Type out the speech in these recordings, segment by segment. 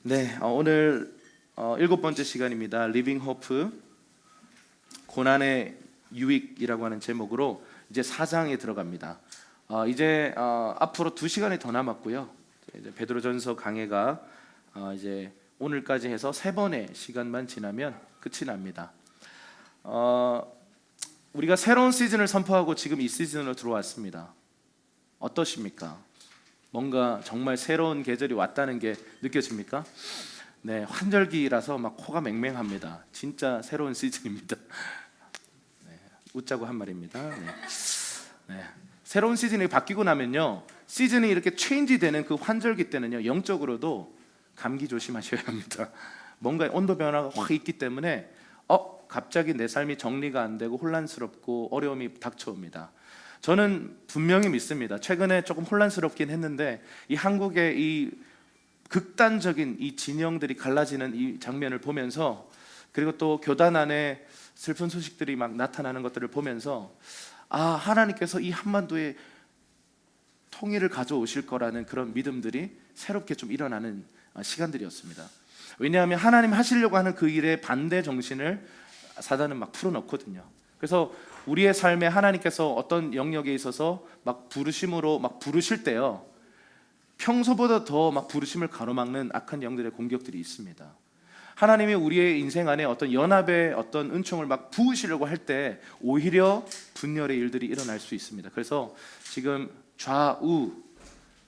네, 오늘 일곱 번째 시간입니다. 리빙 호프 고난의 유익이라고 하는 제목으로 이제 4장에 들어갑니다. 이제 앞으로 2시간이 더 남았고요. 이제 베드로전서 강해가 이제 오늘까지 해서 3번의 시간만 지나면 끝이 납니다. 우리가 새로운 시즌을 선포하고 지금 이 시즌으로 들어왔습니다. 어떠십니까? 뭔가 정말 새로운 계절이 왔다는 게 느껴집니까? 네, 환절기라서 막 코가 맹맹합니다. 진짜 새로운 시즌입니다. 네, 웃자고 한 말입니다. 네. 새로운 시즌이 바뀌고 나면요, 시즌이 이렇게 체인지 되는 그 환절기 때는요, 영적으로도 감기 조심하셔야 합니다. 뭔가 온도 변화가 확 있기 때문에 갑자기 내 삶이 정리가 안 되고 혼란스럽고 어려움이 닥쳐옵니다. 저는 분명히 믿습니다. 최근에 조금 혼란스럽긴 했는데 이 한국의 이 극단적인 이 진영들이 갈라지는 이 장면을 보면서, 그리고 또 교단 안에 슬픈 소식들이 막 나타나는 것들을 보면서 하나님께서 이 한반도에 통일을 가져오실 거라는 그런 믿음들이 새롭게 좀 일어나는 시간들이었습니다. 왜냐하면 하나님 하시려고 하는 그 일의 반대 정신을 사단은 막 풀어놓거든요. 그래서 우리의 삶에 하나님께서 어떤 영역에 있어서 막 부르심으로 막 부르실 때요, 평소보다 더 막 부르심을 가로막는 악한 영들의 공격들이 있습니다. 하나님이 우리의 인생 안에 어떤 연합의 어떤 은총을 막 부으시려고 할 때 오히려 분열의 일들이 일어날 수 있습니다. 그래서 지금 좌우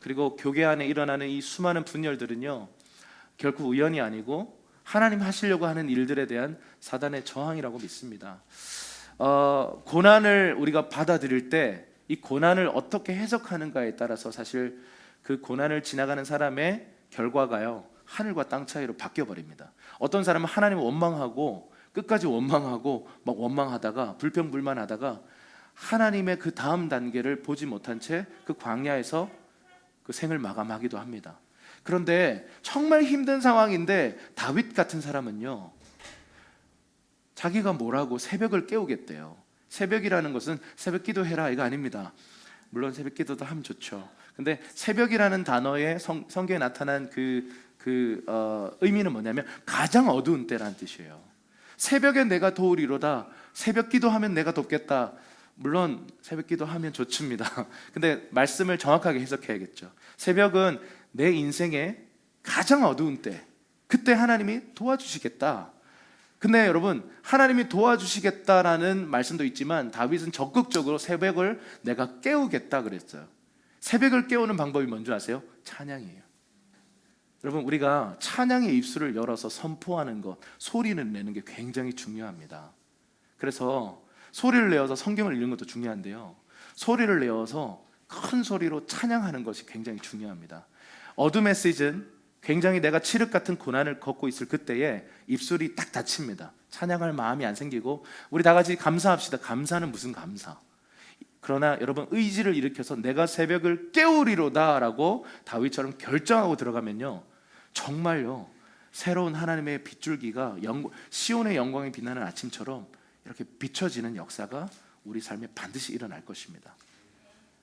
그리고 교계 안에 일어나는 이 수많은 분열들은요, 결코 우연이 아니고 하나님 하시려고 하는 일들에 대한 사단의 저항이라고 믿습니다. 고난을 우리가 받아들일 때 이 고난을 어떻게 해석하는가에 따라서 사실 그 고난을 지나가는 사람의 결과가요, 하늘과 땅 차이로 바뀌어 버립니다. 어떤 사람은 하나님을 원망하고 끝까지 원망하고 막 원망하다가 불평불만하다가 하나님의 그 다음 단계를 보지 못한 채 그 광야에서 그 생을 마감하기도 합니다. 그런데 정말 힘든 상황인데 다윗 같은 사람은요, 자기가 뭐라고 새벽을 깨우겠대요. 새벽이라는 것은 새벽 기도해라 이거 아닙니다. 물론 새벽 기도도 하면 좋죠. 근데 새벽이라는 단어에 성경에 나타난 의미는 뭐냐면 가장 어두운 때라는 뜻이에요. 새벽에 내가 도우리로다, 새벽 기도하면 내가 돕겠다. 물론 새벽 기도하면 좋습니다. 근데 말씀을 정확하게 해석해야겠죠. 새벽은 내 인생의 가장 어두운 때, 그때 하나님이 도와주시겠다. 근데 여러분, 하나님이 도와주시겠다라는 말씀도 있지만 다윗은 적극적으로 새벽을 내가 깨우겠다 그랬어요. 새벽을 깨우는 방법이 뭔지 아세요? 찬양이에요. 여러분, 우리가 찬양의 입술을 열어서 선포하는 것, 소리를 내는 게 굉장히 중요합니다. 그래서 소리를 내어서 성경을 읽는 것도 중요한데요, 소리를 내어서 큰 소리로 찬양하는 것이 굉장히 중요합니다. 어둠의 시즌, 굉장히 내가 칠흑 같은 고난을 겪고 있을 그때에 입술이 딱 닫힙니다. 찬양할 마음이 안 생기고, 우리 다 같이 감사합시다. 감사는 무슨 감사. 그러나 여러분, 의지를 일으켜서 내가 새벽을 깨우리로다 라고 다윗처럼 결정하고 들어가면요, 정말요, 새로운 하나님의 빗줄기가 시온의 영광이 빛나는 아침처럼 이렇게 비춰지는 역사가 우리 삶에 반드시 일어날 것입니다.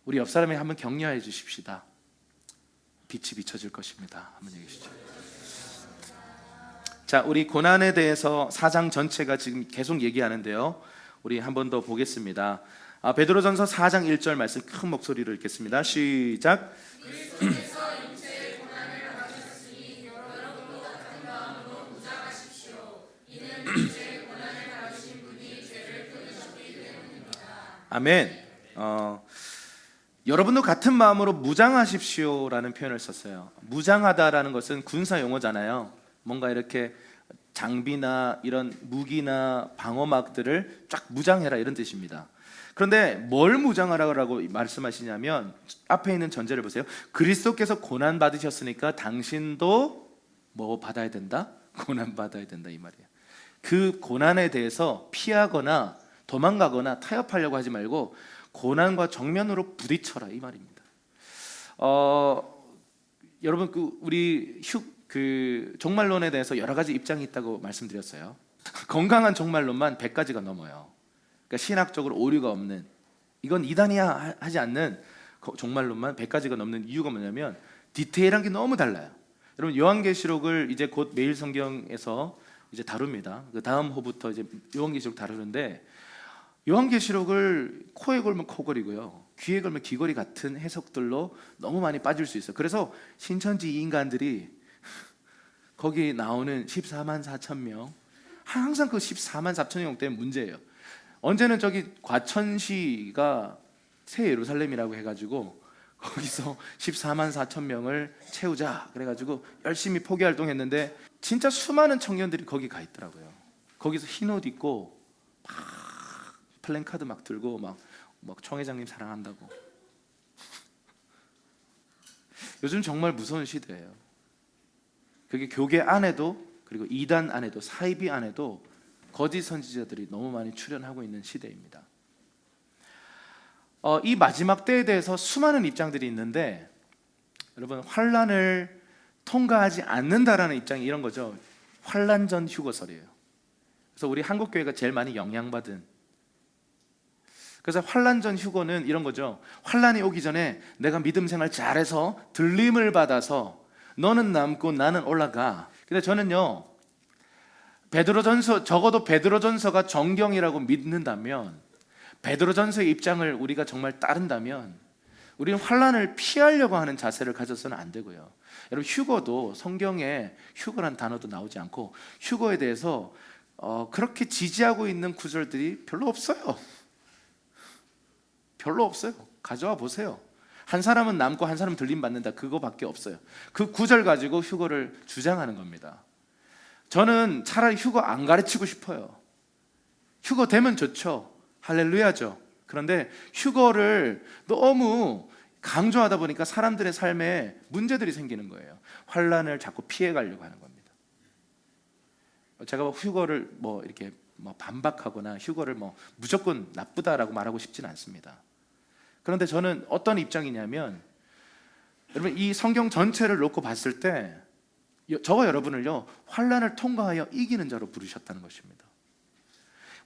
우리 옆 사람에 한번 격려해 주십시다. 빛이 비춰질 것입니다. 한번 얘기해 주시죠. 자, 우리 고난에 대해서 4장 전체가 지금 계속 얘기하는데요, 우리 한 번 더 보겠습니다. 베드로전서 4장 1절 말씀 큰 목소리로 읽겠습니다. 시작. 그리스도께서 육체의 고난을 받으셨으니 여러분도 같은 마음으로 무장하십시오. 이는 육체의 고난을 받으신 분이 죄를 끊으셨기 때문입니다. 아멘. 여러분도 같은 마음으로 무장하십시오라는 표현을 썼어요. 무장하다라는 것은 군사 용어잖아요. 뭔가 이렇게 장비나 이런 무기나 방어막들을 쫙 무장해라 이런 뜻입니다. 그런데 뭘 무장하라고 말씀하시냐면 앞에 있는 전제를 보세요. 그리스도께서 고난 받으셨으니까 당신도 뭐 받아야 된다? 고난 받아야 된다 이 말이에요. 그 고난에 대해서 피하거나 도망가거나 타협하려고 하지 말고 고난과 정면으로 부딪혀라 이 말입니다. 여러분, 우리 종말론에 대해서 여러 가지 입장이 있다고 말씀드렸어요. 건강한 종말론만 100가지가 넘어요. 그러니까 신학적으로 오류가 없는, 이건 이단이야 하지 않는 종말론만 100가지가 넘는 이유가 뭐냐면 디테일한 게 너무 달라요. 여러분 요한계시록을 이제 곧 매일 성경에서 이제 다룹니다. 그 다음 호부터 이제 요한계시록 다루는데 요한계시록을 코에 걸면 코걸이고요, 귀에 걸면 귀걸이 같은 해석들로 너무 많이 빠질 수 있어요. 그래서 신천지 인간들이 거기 나오는 14만 4천 명, 항상 그 14만 4천 명 때문에 문제예요. 언제는 저기 과천시가 새 예루살렘이라고 해가지고 거기서 14만 4천 명을 채우자 그래가지고 열심히 포기 활동했는데 진짜 수많은 청년들이 거기 가 있더라고요. 거기서 흰 옷 입고 막 플랜카드 막 들고 막 총회장님 사랑한다고. 요즘 정말 무서운 시대예요. 그게 교계 안에도, 그리고 이단 안에도, 사이비 안에도 거짓 선지자들이 너무 많이 출현하고 있는 시대입니다. 이 마지막 때에 대해서 수많은 입장들이 있는데, 여러분 환란을 통과하지 않는다라는 입장이 이런 거죠. 환란전 휴거설이에요. 그래서 우리 한국교회가 제일 많이 영향받은, 그래서 환란전 휴거는 이런 거죠. 환란이 오기 전에 내가 믿음 생활 잘해서 들림을 받아서 너는 남고 나는 올라가. 근데 저는요, 베드로전서, 적어도 베드로전서가 정경이라고 믿는다면, 베드로전서의 입장을 우리가 정말 따른다면 우리는 환란을 피하려고 하는 자세를 가져서는 안 되고요. 여러분 휴거도 성경에 휴거란 단어도 나오지 않고 휴거에 대해서 그렇게 지지하고 있는 구절들이 별로 없어요. 별로 없어요. 가져와 보세요. 한 사람은 남고 한 사람은 들림 받는다, 그거밖에 없어요. 그 구절 가지고 휴거를 주장하는 겁니다. 저는 차라리 휴거 안 가르치고 싶어요. 휴거 되면 좋죠. 할렐루야죠. 그런데 휴거를 너무 강조하다 보니까 사람들의 삶에 문제들이 생기는 거예요. 환란을 자꾸 피해 가려고 하는 겁니다. 제가 휴거를 이렇게 반박하거나 휴거를 무조건 나쁘다라고 말하고 싶지는 않습니다. 그런데 저는 어떤 입장이냐면, 여러분 이 성경 전체를 놓고 봤을 때 저와 여러분을요, 환란을 통과하여 이기는 자로 부르셨다는 것입니다.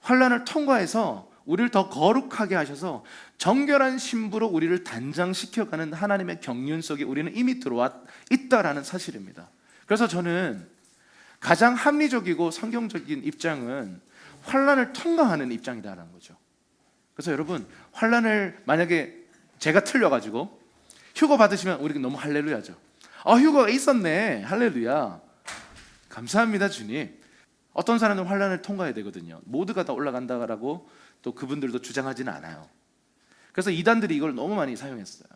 환란을 통과해서 우리를 더 거룩하게 하셔서 정결한 신부로 우리를 단장시켜가는 하나님의 경륜 속에 우리는 이미 들어와 있다라는 사실입니다. 그래서 저는 가장 합리적이고 성경적인 입장은 환란을 통과하는 입장이다라는 거죠. 그래서 여러분 환란을 만약에 제가 틀려가지고 휴거 받으시면 우리 너무 할렐루야죠. 휴거가 있었네, 할렐루야, 감사합니다 주님. 어떤 사람은 환란을 통과해야 되거든요. 모두가 다 올라간다라고 또 그분들도 주장하지는 않아요. 그래서 이단들이 이걸 너무 많이 사용했어요.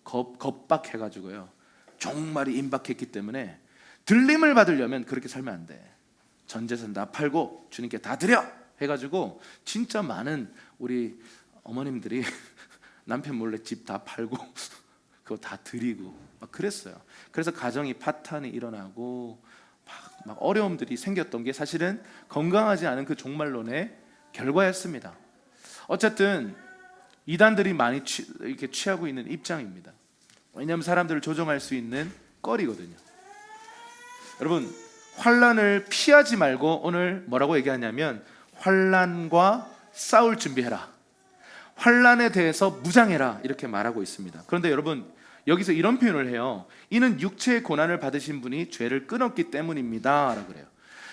겁박해가지고요, 종말이 임박했기 때문에 들림을 받으려면 그렇게 살면 안 돼. 전 재산 다 팔고 주님께 다 드려 해가지고 진짜 많은 우리 어머님들이 남편 몰래 집 다 팔고 그거 다 드리고 막 그랬어요. 그래서 가정이 파탄이 일어나고 막 어려움들이 생겼던 게 사실은 건강하지 않은 그 종말론의 결과였습니다. 어쨌든 이단들이 많이 이렇게 취하고 있는 입장입니다. 왜냐하면 사람들을 조종할 수 있는 거리거든요. 여러분 환란을 피하지 말고 오늘 뭐라고 얘기하냐면 환란과 싸울 준비해라, 환란에 대해서 무장해라, 이렇게 말하고 있습니다. 그런데 여러분 여기서 이런 표현을 해요. 이는 육체의 고난을 받으신 분이 죄를 끊었기 때문입니다 라고 그래요.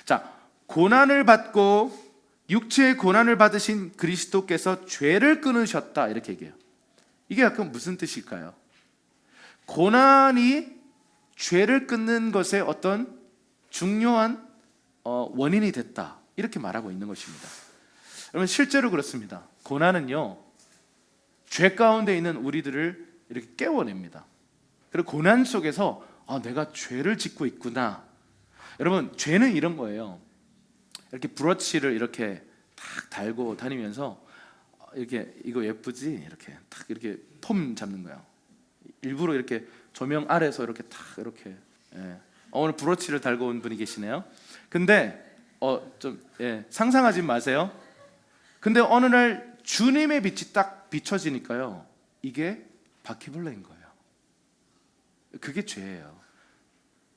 자, 고난을 받고 육체의 고난을 받으신 그리스도께서 죄를 끊으셨다, 이렇게 얘기해요. 이게 약간 무슨 뜻일까요? 고난이 죄를 끊는 것의 어떤 중요한 원인이 됐다, 이렇게 말하고 있는 것입니다. 여러분 실제로 그렇습니다. 고난은요, 죄 가운데 있는 우리들을 이렇게 깨워냅니다. 그리고 고난 속에서 내가 죄를 짓고 있구나. 여러분 죄는 이런 거예요. 이렇게 브러치를 이렇게 탁 달고 다니면서 이렇게 이거 예쁘지? 이렇게 탁 이렇게 폼 잡는 거예요. 일부러 이렇게 조명 아래서 이렇게 탁 이렇게. 오늘 브러치를 달고 온 분이 계시네요. 근데 상상하지 마세요. 근데 어느 날 주님의 빛이 딱 비춰지니까요, 이게 바퀴벌레인 거예요. 그게 죄예요.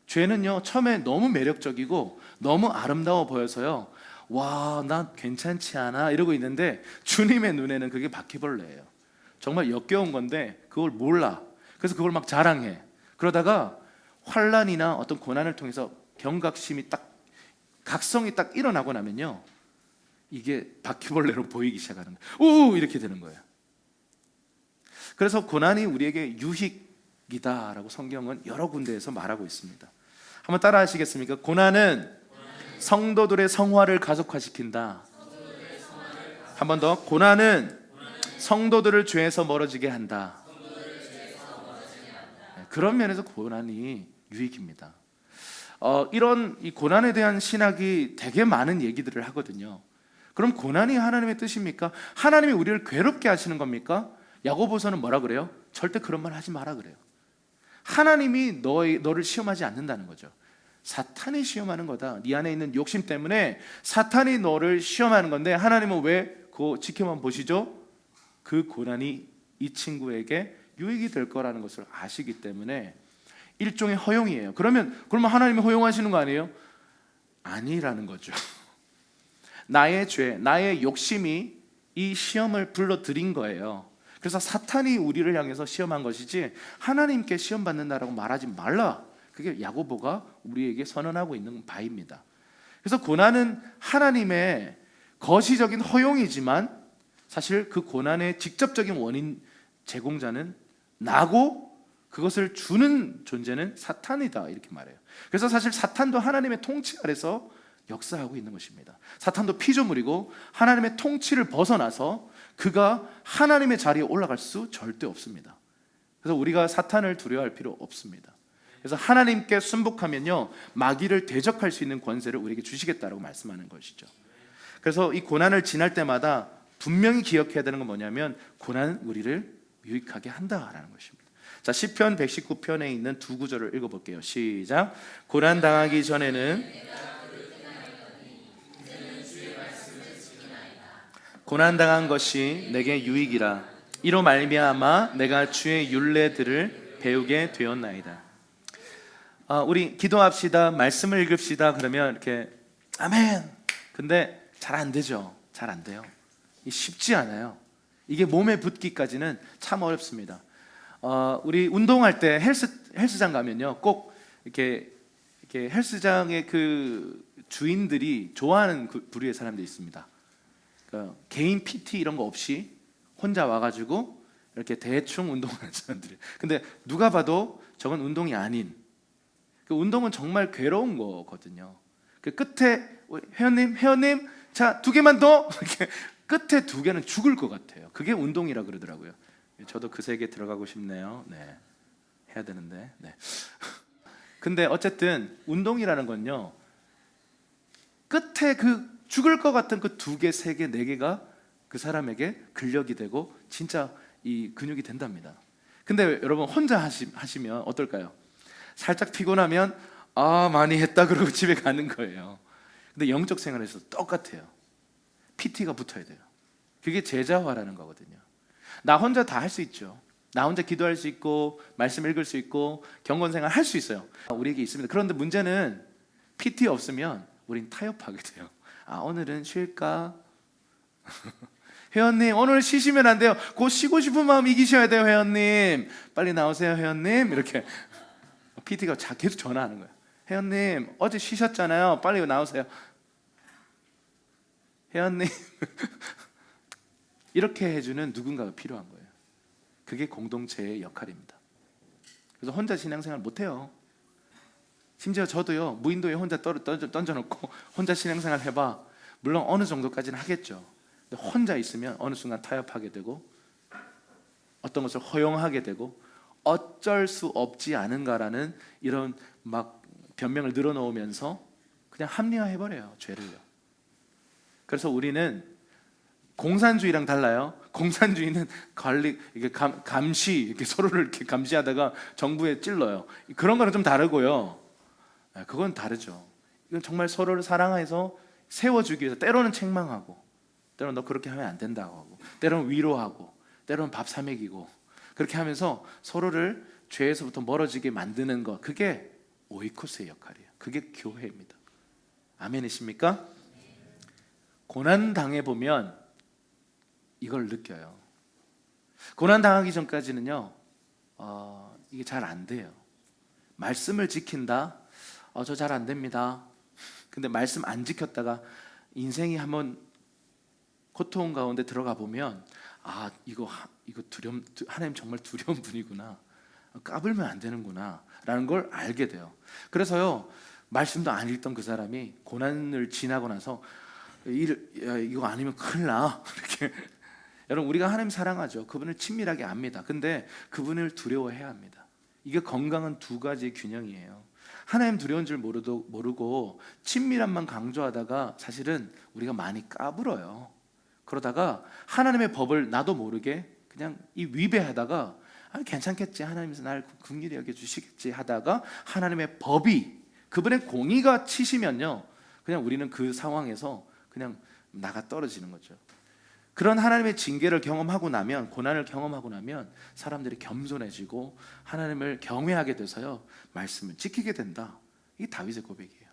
죄는요 처음에 너무 매력적이고 너무 아름다워 보여서요, 와, 나 괜찮지 않아 이러고 있는데 주님의 눈에는 그게 바퀴벌레예요. 정말 역겨운 건데 그걸 몰라. 그래서 그걸 막 자랑해. 그러다가 환난이나 어떤 고난을 통해서 경각심이 딱 각성이 딱 일어나고 나면요, 이게 바퀴벌레로 보이기 시작하는 거예요. 오, 이렇게 되는 거예요. 그래서 고난이 우리에게 유익이다라고 성경은 여러 군데에서 말하고 있습니다. 한번 따라 하시겠습니까? 고난은 성도들의 성화를 가속화시킨다. 한 번 더. 고난은 성도들을 죄에서 멀어지게 한다. 그런 면에서 고난이 유익입니다. 이런 이 고난에 대한 신학이 되게 많은 얘기들을 하거든요. 그럼 고난이 하나님의 뜻입니까? 하나님이 우리를 괴롭게 하시는 겁니까? 야고보서는 뭐라 그래요? 절대 그런 말 하지 마라 그래요. 하나님이 너를 시험하지 않는다는 거죠. 사탄이 시험하는 거다. 네 안에 있는 욕심 때문에 사탄이 너를 시험하는 건데, 하나님은 왜 그거 지켜만 보시죠? 그 고난이 이 친구에게 유익이 될 거라는 것을 아시기 때문에 일종의 허용이에요. 그러면 하나님이 허용하시는 거 아니에요? 아니라는 거죠. 나의 죄, 나의 욕심이 이 시험을 불러들인 거예요. 그래서 사탄이 우리를 향해서 시험한 것이지 하나님께 시험 받는다라고 말하지 말라. 그게 야고보가 우리에게 선언하고 있는 바입니다. 그래서 고난은 하나님의 거시적인 허용이지만 사실 그 고난의 직접적인 원인 제공자는 나고 그것을 주는 존재는 사탄이다, 이렇게 말해요. 그래서 사실 사탄도 하나님의 통치 아래서 역사하고 있는 것입니다. 사탄도 피조물이고 하나님의 통치를 벗어나서 그가 하나님의 자리에 올라갈 수 절대 없습니다. 그래서 우리가 사탄을 두려워할 필요 없습니다. 그래서 하나님께 순복하면요, 마귀를 대적할 수 있는 권세를 우리에게 주시겠다라고 말씀하는 것이죠. 그래서 이 고난을 지날 때마다 분명히 기억해야 되는 건 뭐냐면, 고난은 우리를 유익하게 한다라는 것입니다. 자, 시편 119편에 있는 두 구절을 읽어볼게요. 시작. 고난 당하기 전에는 고난 당한 것이 내게 유익이라. 이로 말미암아 내가 주의 율례들을 배우게 되었나이다. 우리 기도합시다. 말씀을 읽읍시다. 그러면 이렇게 아멘. 근데 잘 안 되죠. 잘 안 돼요. 쉽지 않아요. 이게 몸에 붙기까지는 참 어렵습니다. 우리 운동할 때 헬스장 가면요, 꼭 이렇게 헬스장의 그 주인들이 좋아하는 그 부류의 사람들이 있습니다. 그러니까 개인 PT 이런 거 없이 혼자 와가지고 이렇게 대충 운동하는 사람들이. 근데 누가 봐도 저건 운동이 아닌, 그 운동은 정말 괴로운 거거든요. 그 끝에 회원님, 자 2개만 더. 이렇게 끝에 2개는 죽을 것 같아요. 그게 운동이라 그러더라고요. 저도 그 세계에 들어가고 싶네요. 네, 해야 되는데. 네. 근데 어쨌든 운동이라는 건요, 끝에 그 죽을 것 같은 그 2개, 3개, 4개가 그 사람에게 근력이 되고 진짜 이 근육이 된답니다. 근데 여러분 혼자 하시면 어떨까요? 살짝 피곤하면 많이 했다 그러고 집에 가는 거예요. 근데 영적 생활에서 똑같아요. PT가 붙어야 돼요. 그게 제자화라는 거거든요. 나 혼자 다 할 수 있죠. 나 혼자 기도할 수 있고 말씀 읽을 수 있고 경건 생활 할 수 있어요. 우리에게 있습니다. 그런데 문제는 PT 없으면 우린 타협하게 돼요. 오늘은 쉴까? 회원님 오늘 쉬시면 안 돼요. 그 쉬고 싶은 마음 이기셔야 돼요. 회원님 빨리 나오세요. 회원님. 이렇게 PT가 계속 전화하는 거예요. 회원님 어제 쉬셨잖아요. 빨리 나오세요. 회원님. 이렇게 해주는 누군가가 필요한 거예요. 그게 공동체의 역할입니다. 그래서 혼자 신앙생활 못해요. 심지어 저도요, 무인도에 혼자 던져놓고 혼자 신앙생활 해봐. 물론 어느 정도까지는 하겠죠. 근데 혼자 있으면 어느 순간 타협하게 되고 어떤 것을 허용하게 되고 어쩔 수 없지 않은가라는 이런 막 변명을 늘어놓으면서 그냥 합리화해버려요, 죄를요. 그래서 우리는 공산주의랑 달라요. 공산주의는 관리, 이게 감시, 이렇게 서로를 이렇게 감시하다가 정부에 찔러요. 그런 거는 좀 다르고요. 그건 다르죠. 이건 정말 서로를 사랑해서 세워주기 위해서 때로는 책망하고, 때로는 너 그렇게 하면 안 된다고 하고, 때로는 위로하고, 때로는 밥 사 먹이고, 그렇게 하면서 서로를 죄에서부터 멀어지게 만드는 것, 그게 오이코스의 역할이에요. 그게 교회입니다. 아멘이십니까? 고난 당해보면 이걸 느껴요. 고난 당하기 전까지는요, 이게 잘 안 돼요. 말씀을 지킨다? 저 잘 안 됩니다. 근데 말씀 안 지켰다가 인생이 한번 고통 가운데 들어가 보면 이거 하나님 정말 두려운 분이구나, 까불면 안 되는구나 라는 걸 알게 돼요. 그래서요, 말씀도 안 읽던 그 사람이 고난을 지나고 나서 이거 아니면 큰일 나 이렇게. 여러분, 우리가 하나님 사랑하죠. 그분을 친밀하게 압니다. 근데 그분을 두려워해야 합니다. 이게 건강한 두 가지의 균형이에요. 하나님 두려운 줄 모르고 친밀함만 강조하다가 사실은 우리가 많이 까불어요. 그러다가 하나님의 법을 나도 모르게 그냥 위배하다가 괜찮겠지, 하나님께서 날 긍휼히 여겨주시겠지 하다가 하나님의 법이, 그분의 공의가 치시면요, 그냥 우리는 그 상황에서 그냥 나가 떨어지는 거죠. 그런 하나님의 징계를 경험하고 나면, 고난을 경험하고 나면 사람들이 겸손해지고 하나님을 경외하게 돼서요, 말씀을 지키게 된다. 이게 다윗의 고백이에요.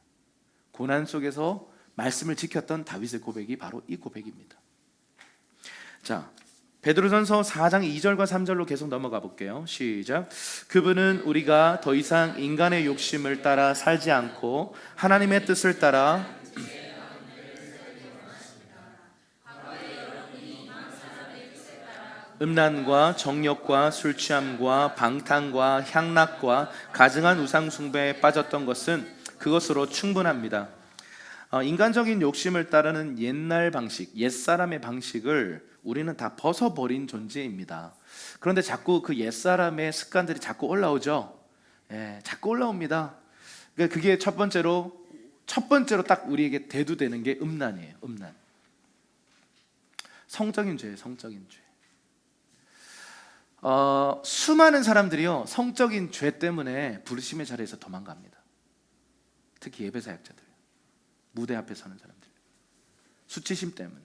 고난 속에서 말씀을 지켰던 다윗의 고백이 바로 이 고백입니다. 자, 베드로전서 4장 2절과 3절로 계속 넘어가 볼게요. 시작. 그분은 우리가 더 이상 인간의 욕심을 따라 살지 않고 하나님의 뜻을 따라 음란과 정욕과 술취함과 방탕과 향락과 가증한 우상 숭배에 빠졌던 것은 그것으로 충분합니다. 인간적인 욕심을 따르는 옛날 방식, 옛사람의 방식을 우리는 다 벗어버린 존재입니다. 그런데 자꾸 그 옛사람의 습관들이 자꾸 올라오죠. 자꾸 올라옵니다. 그게 첫 번째로 딱 우리에게 대두되는 게 음란이에요. 음란. 성적인 죄예요. 성적인 죄. 수많은 사람들이요, 성적인 죄 때문에 부르심의 자리에서 도망갑니다. 특히 예배 사역자들, 무대 앞에 서는 사람들, 수치심 때문에.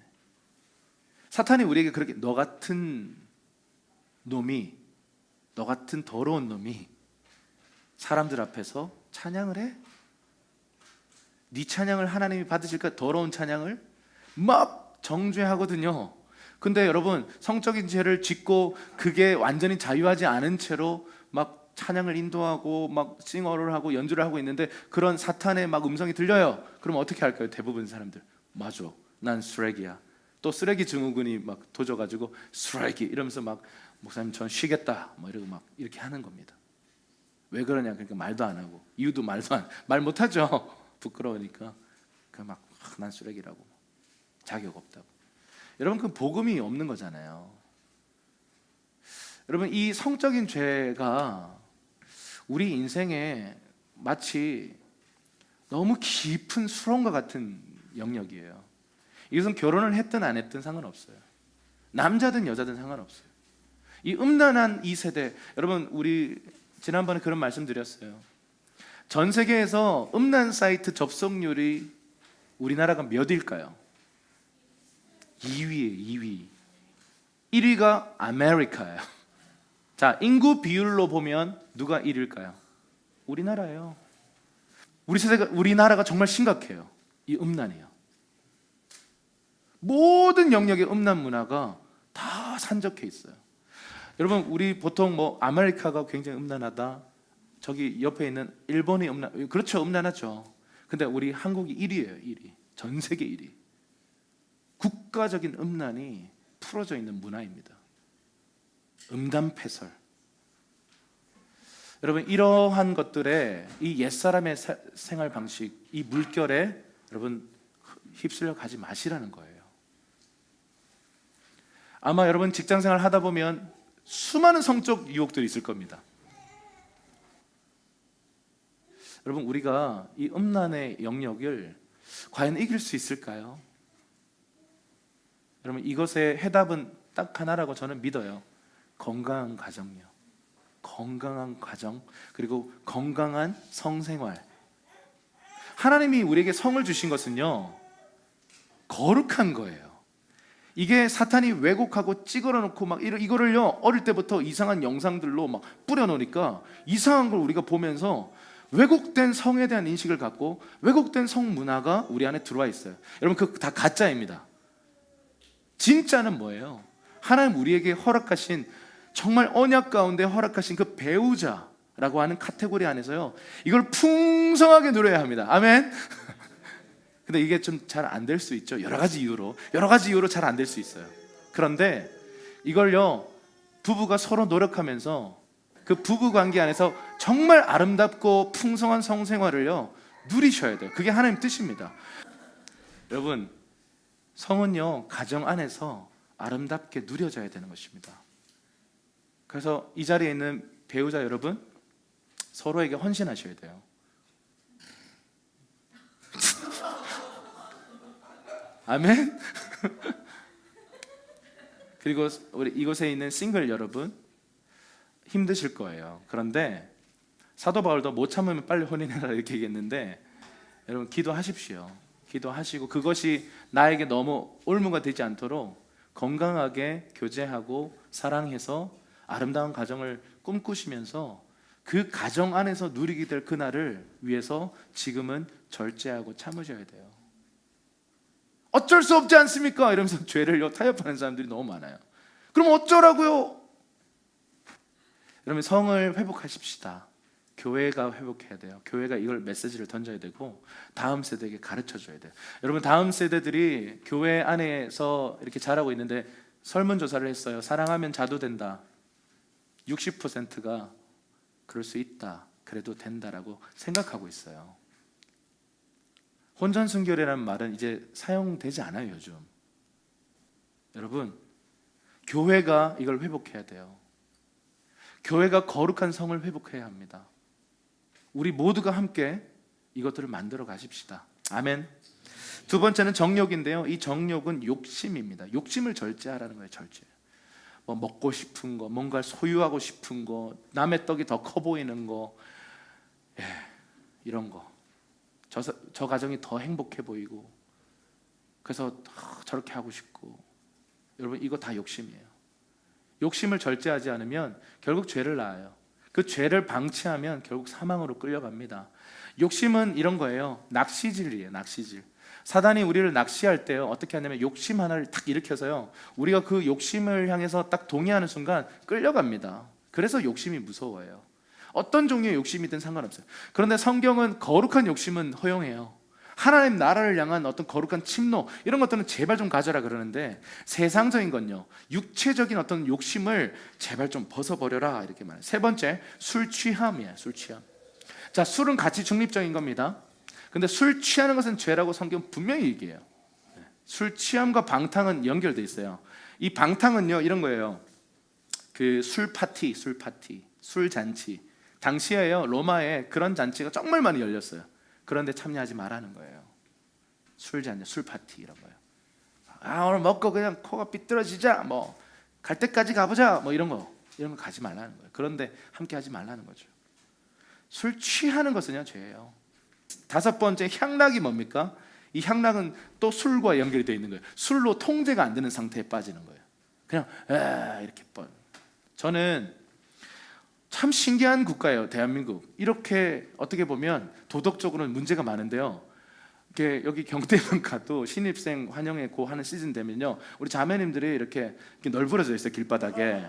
사탄이 우리에게 그렇게, 너 같은 더러운 놈이 사람들 앞에서 찬양을 해? 네 찬양을 하나님이 받으실까? 더러운 찬양을 막 정죄하거든요. 근데 여러분, 성적인 죄를 짓고 그게 완전히 자유하지 않은 채로 막 찬양을 인도하고 막 싱어를 하고 연주를 하고 있는데 그런 사탄의 막 음성이 들려요. 그럼 어떻게 할까요? 대부분 사람들, 맞아, 난 쓰레기야. 또 쓰레기 증후군이 막 도져가지고 쓰레기 이러면서 막, 목사님 전 쉬겠다 뭐 이러고 막 이렇게 하는 겁니다. 왜 그러냐? 그러니까 말도 안 하고, 이유도 말 못하죠. 부끄러우니까. 막 난 쓰레기라고, 자격 없다고. 여러분, 그 복음이 없는 거잖아요. 여러분, 이 성적인 죄가 우리 인생에 마치 너무 깊은 수렁과 같은 영역이에요. 이것은 결혼을 했든 안 했든 상관없어요. 남자든 여자든 상관없어요. 이 음란한 이 세대, 여러분, 우리 지난번에 그런 말씀 드렸어요. 전 세계에서 음란 사이트 접속률이 우리나라가 몇일까요? 2위예요. 2위. 1위가 아메리카예요. 자, 인구 비율로 보면 누가 1위일까요? 우리나라예요. 우리나라가 정말 심각해요. 이 음란이에요. 모든 영역의 음란 문화가 다 산적해 있어요. 여러분, 우리 보통 아메리카가 굉장히 음란하다, 저기 옆에 있는 일본이 그렇죠, 음란하죠. 근데 우리 한국이 1위예요. 1위. 전 세계 1위. 국가적인 음란이 풀어져 있는 문화입니다. 음담패설. 여러분, 이러한 것들에 이 옛사람의 생활 방식, 이 물결에 여러분 휩쓸려 가지 마시라는 거예요. 아마 여러분 직장생활 하다 보면 수많은 성적 유혹들이 있을 겁니다. 여러분, 우리가 이 음란의 영역을 과연 이길 수 있을까요? 여러분, 이것의 해답은 딱 하나라고 저는 믿어요. 건강한 가정요. 건강한 가정, 그리고 건강한 성생활. 하나님이 우리에게 성을 주신 것은요, 거룩한 거예요. 이게 사탄이 왜곡하고 찌그러 놓고 막 이거를요, 어릴 때부터 이상한 영상들로 막 뿌려 놓으니까 이상한 걸 우리가 보면서 왜곡된 성에 대한 인식을 갖고 왜곡된 성 문화가 우리 안에 들어와 있어요. 여러분, 그거 다 가짜입니다. 진짜는 뭐예요? 하나님 우리에게 허락하신, 정말 언약 가운데 허락하신 그 배우자, 라고 하는 카테고리 안에서요, 이걸 풍성하게 누려야 합니다. 아멘. 근데 이게 좀 잘 안 될 수 있죠. 여러 가지 이유로 잘 안 될 수 있어요. 그런데 이걸요, 부부가 서로 노력하면서 그 부부 관계 안에서 정말 아름답고 풍성한 성생활을요 누리셔야 돼요. 그게 하나님 뜻입니다. 여러분, 성은요 가정 안에서 아름답게 누려져야 되는 것입니다. 그래서 이 자리에 있는 배우자 여러분, 서로에게 헌신하셔야 돼요. 아멘. 그리고 우리 이곳에 있는 싱글 여러분, 힘드실 거예요. 그런데 사도 바울도 못 참으면 빨리 혼인해라 이렇게 얘기했는데, 여러분 기도하십시오. 기도하시고 그것이 나에게 너무 올무가 되지 않도록 건강하게 교제하고 사랑해서 아름다운 가정을 꿈꾸시면서 그 가정 안에서 누리게 될 그날을 위해서 지금은 절제하고 참으셔야 돼요. 어쩔 수 없지 않습니까? 이러면서 죄를 타협하는 사람들이 너무 많아요. 그럼 어쩌라고요? 여러분, 성을 회복하십시다. 교회가 회복해야 돼요. 교회가 이걸 메시지를 던져야 되고 다음 세대에게 가르쳐줘야 돼요. 여러분, 다음 세대들이 교회 안에서 이렇게 자라고 있는데 설문조사를 했어요. 사랑하면 자도 된다. 60%가 그럴 수 있다, 그래도 된다라고 생각하고 있어요. 혼전순결이라는 말은 이제 사용되지 않아요, 요즘. 여러분, 교회가 이걸 회복해야 돼요. 교회가 거룩한 성을 회복해야 합니다. 우리 모두가 함께 이것들을 만들어 가십시다. 아멘. 두 번째는 정욕인데요, 이 정욕은 욕심입니다. 욕심을 절제하라는 거예요. 절제. 뭐 먹고 싶은 거, 뭔가 소유하고 싶은 거, 남의 떡이 더 커 보이는 거, 이런 거. 저 가정이 더 행복해 보이고, 그래서 저렇게 하고 싶고. 여러분, 이거 다 욕심이에요. 욕심을 절제하지 않으면 결국 죄를 낳아요. 그 죄를 방치하면 결국 사망으로 끌려갑니다. 욕심은 이런 거예요. 낚시질이에요. 낚시질. 사단이 우리를 낚시할 때요, 어떻게 하냐면 욕심 하나를 딱 일으켜서요, 우리가 그 욕심을 향해서 딱 동의하는 순간 끌려갑니다. 그래서 욕심이 무서워요. 어떤 종류의 욕심이든 상관없어요. 그런데 성경은 거룩한 욕심은 허용해요. 하나님 나라를 향한 어떤 거룩한 침노, 이런 것들은 제발 좀 가져라 그러는데, 세상적인 건요, 육체적인 어떤 욕심을 제발 좀 벗어버려라 이렇게 말해요. 세 번째, 술 취함이에요. 술 취함. 자, 술은 가치 중립적인 겁니다. 근데 술 취하는 것은 죄라고 성경 분명히 얘기해요. 술 취함과 방탕은 연결돼 있어요. 이 방탕은요 이런 거예요. 그 술 파티, 술 잔치. 당시에요, 로마에 그런 잔치가 정말 많이 열렸어요. 그런데 참여하지 말라는 거예요. 술 잔치, 술 파티 이런 거예요. 오늘 먹고 그냥 코가 삐뚤어지자, 뭐 갈 때까지 가보자, 뭐 이런 거 가지 말라는 거예요. 그런데 함께 하지 말라는 거죠. 술 취하는 것은요 죄예요. 다섯 번째, 향락이 뭡니까? 이 향락은 또 술과 연결이 되어 있는 거예요. 술로 통제가 안 되는 상태에 빠지는 거예요. 그냥 이렇게 뻔. 저는 참 신기한 국가예요, 대한민국. 이렇게 어떻게 보면 도덕적으로는 문제가 많은데요, 여기 경대만 가도 신입생 환영회고 하는 시즌 되면요, 우리 자매님들이 이렇게 널브러져 있어요, 길바닥에.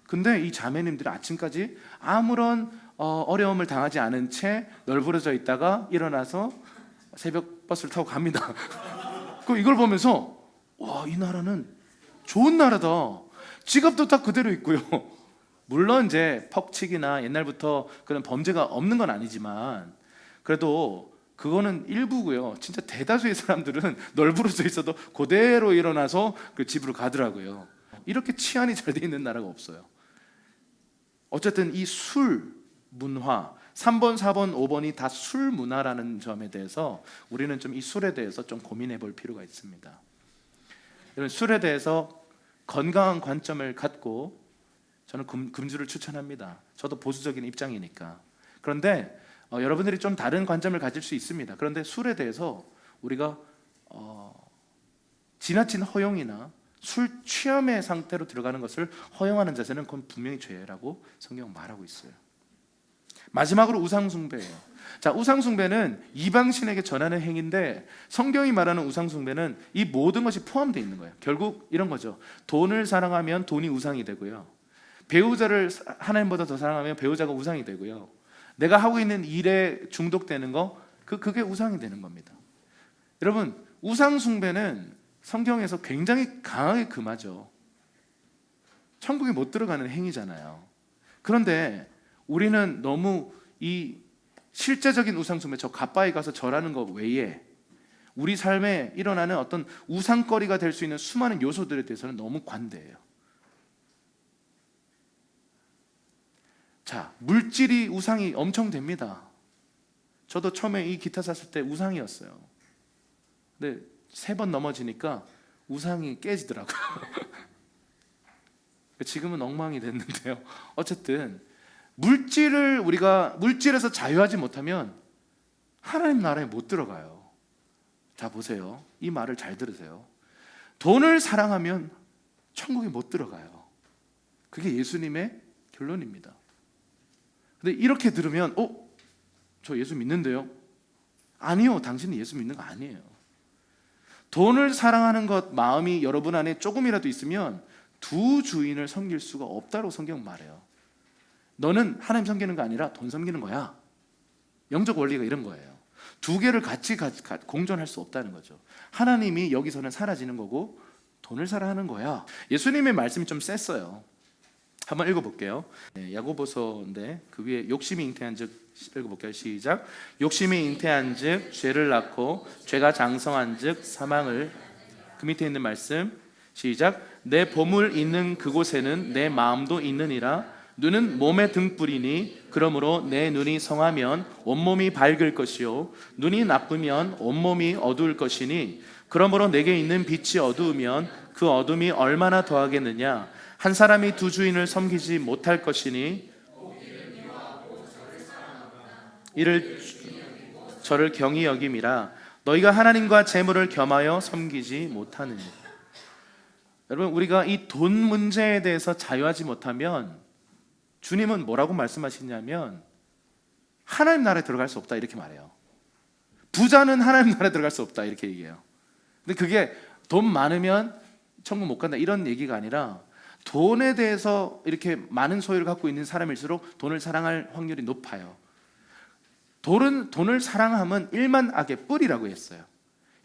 근데 이 자매님들이 아침까지 아무런 어려움을 당하지 않은 채 널브러져 있다가 일어나서 새벽 버스를 타고 갑니다. 이걸 보면서 와, 이 나라는 좋은 나라다. 지갑도 다 그대로 있고요. 물론 이제 퍽치기나 옛날부터 그런 범죄가 없는 건 아니지만 그래도 그거는 일부고요. 진짜 대다수의 사람들은 널브러져 있어도 그대로 일어나서 그 집으로 가더라고요. 이렇게 치안이 잘 돼 있는 나라가 없어요. 어쨌든 이 술 문화, 3번, 4번, 5번이 다 술 문화라는 점에 대해서 우리는 좀 이 술에 대해서 좀 고민해 볼 필요가 있습니다. 여러분, 술에 대해서 건강한 관점을 갖고 저는 금주를 추천합니다. 저도 보수적인 입장이니까. 그런데 여러분들이 좀 다른 관점을 가질 수 있습니다. 그런데 술에 대해서 우리가 지나친 허용이나 술 취함의 상태로 들어가는 것을 허용하는 자세는 그건 분명히 죄라고 성경은 말하고 있어요. 마지막으로 우상숭배예요. 자, 우상숭배는 이방신에게 전하는 행위인데 성경이 말하는 우상숭배는 이 모든 것이 포함되어 있는 거예요. 결국 이런 거죠. 돈을 사랑하면 돈이 우상이 되고요, 배우자를 하나님보다 더 사랑하면 배우자가 우상이 되고요. 내가 하고 있는 일에 중독되는 거 그게 우상이 되는 겁니다. 여러분, 우상 숭배는 성경에서 굉장히 강하게 금하죠. 천국에 못 들어가는 행위잖아요. 그런데 우리는 너무 이 실제적인 우상 숭배, 저 갓바위 가서 절하는 것 외에 우리 삶에 일어나는 어떤 우상거리가 될 수 있는 수많은 요소들에 대해서는 너무 관대해요. 자, 물질이 우상이 엄청 됩니다. 저도 처음에 이 기타 샀을 때 우상이었어요. 근데 3번 넘어지니까 우상이 깨지더라고요. 지금은 엉망이 됐는데요. 어쨌든 우리가 물질에서 자유하지 못하면 하나님 나라에 못 들어가요. 자, 보세요. 이 말을 잘 들으세요. 돈을 사랑하면 천국에 못 들어가요. 그게 예수님의 결론입니다. 근데 이렇게 들으면 저 예수 믿는데요? 아니요, 당신은 예수 믿는 거 아니에요. 돈을 사랑하는 것 마음이 여러분 안에 조금이라도 있으면 두 주인을 섬길 수가 없다고 성경은 말해요. 너는 하나님 섬기는 거 아니라 돈 섬기는 거야. 영적 원리가 이런 거예요. 두 개를 같이 공존할 수 없다는 거죠. 하나님이 여기서는 사라지는 거고 돈을 사랑하는 거야. 예수님의 말씀이 좀 셌어요. 한번 읽어볼게요. 야고보서인데 그 위에 욕심이 잉태한즉, 읽어볼게요. 시작. 욕심이 잉태한즉 죄를 낳고 죄가 장성한즉 사망을. 그 밑에 있는 말씀 시작. 내 보물 있는 그곳에는 내 마음도 있느니라. 눈은 몸의 등불이니 그러므로 내 눈이 성하면 온몸이 밝을 것이요 눈이 나쁘면 온몸이 어두울 것이니 그러므로 내게 있는 빛이 어두우면 그 어둠이 얼마나 더하겠느냐. 한 사람이 두 주인을 섬기지 못할 것이니 이를 저를 경히 여김이라. 너희가 하나님과 재물을 겸하여 섬기지 못하느니. 여러분, 우리가 이 돈 문제에 대해서 자유하지 못하면 주님은 뭐라고 말씀하시냐면 하나님 나라에 들어갈 수 없다 이렇게 말해요. 부자는 하나님 나라에 들어갈 수 없다 이렇게 얘기해요. 근데 그게 돈 많으면 천국 못 간다 이런 얘기가 아니라 돈에 대해서 이렇게 많은 소유를 갖고 있는 사람일수록 돈을 사랑할 확률이 높아요. 돈을 사랑하면 일만 악의 뿌리라고 했어요.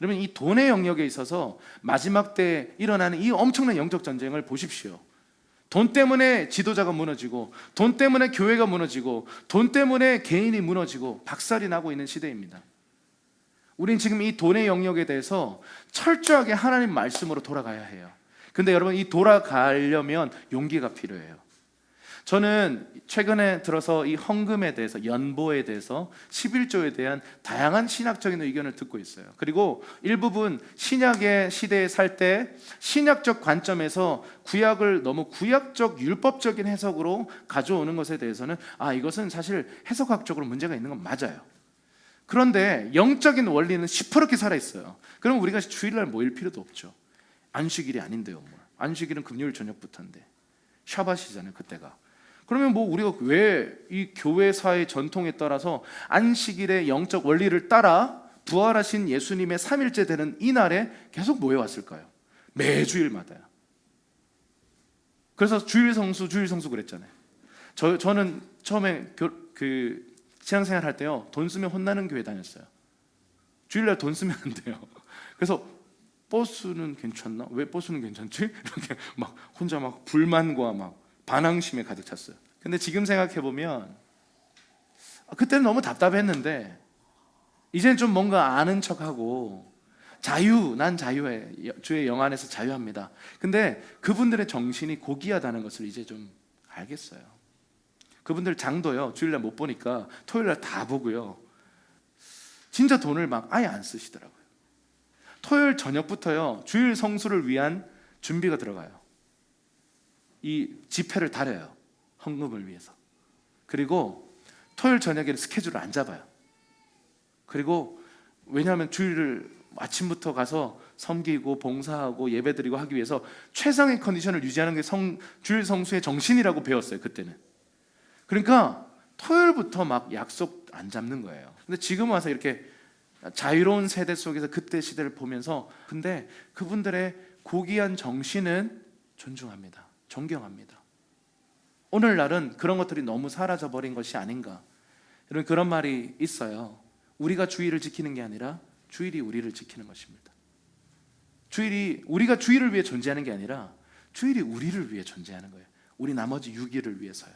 여러분, 이 돈의 영역에 있어서 마지막 때 일어나는 이 엄청난 영적 전쟁을 보십시오. 돈 때문에 지도자가 무너지고 돈 때문에 교회가 무너지고 돈 때문에 개인이 무너지고 박살이 나고 있는 시대입니다. 우린 지금 이 돈의 영역에 대해서 철저하게 하나님 말씀으로 돌아가야 해요. 근데 여러분, 이 돌아가려면 용기가 필요해요. 저는 최근에 들어서 이 헌금에 대해서, 연보에 대해서, 11조에 대한 다양한 신학적인 의견을 듣고 있어요. 그리고 일부분 신약의 시대에 살 때 신약적 관점에서 구약을 너무 구약적 율법적인 해석으로 가져오는 것에 대해서는 이것은 사실 해석학적으로 문제가 있는 건 맞아요. 그런데 영적인 원리는 시퍼렇게 살아있어요. 그럼 우리가 주일날 모일 필요도 없죠. 안식일이 아닌데요. 안식일은 금요일 저녁부터인데 샤밧이잖아요, 그때가. 그러면 우리가 왜 이 교회사의 전통에 따라서 안식일의 영적 원리를 따라 부활하신 예수님의 3일째 되는 이 날에 계속 모여왔을까요? 매주일마다요. 그래서 주일 성수 그랬잖아요. 저는 처음에 신앙생활 할 때요, 돈 쓰면 혼나는 교회 다녔어요. 주일날 돈 쓰면 안 돼요. 그래서 버스는 괜찮나? 왜 버스는 괜찮지? 이렇게 막 혼자 막 불만과 막 반항심에 가득 찼어요. 근데 지금 생각해 보면 그때는 너무 답답했는데 이제는 좀 뭔가 아는 척하고 난 자유해, 주의 영 안에서 자유합니다. 근데 그분들의 정신이 고귀하다는 것을 이제 좀 알겠어요. 그분들 장도요, 주일날 못 보니까 토요일날 다 보고요, 진짜 돈을 막 아예 안 쓰시더라고요. 토요일 저녁부터요, 주일 성수를 위한 준비가 들어가요. 이 지폐를 다려요, 헌금을 위해서. 그리고 토요일 저녁에는 스케줄을 안 잡아요. 그리고 왜냐하면 주일을 아침부터 가서 섬기고 봉사하고 예배드리고 하기 위해서 최상의 컨디션을 유지하는 게 주일 성수의 정신이라고 배웠어요, 그때는. 그러니까 토요일부터 막 약속 안 잡는 거예요. 근데 지금 와서 이렇게 자유로운 세대 속에서 그때 시대를 보면서, 근데 그분들의 고귀한 정신은 존중합니다. 존경합니다. 오늘날은 그런 것들이 너무 사라져 버린 것이 아닌가, 이런 그런 말이 있어요. 우리가 주일을 지키는 게 아니라 주일이 우리를 지키는 것입니다. 우리가 주일을 위해 존재하는 게 아니라 주일이 우리를 위해 존재하는 거예요. 우리 나머지 6일을 위해서요.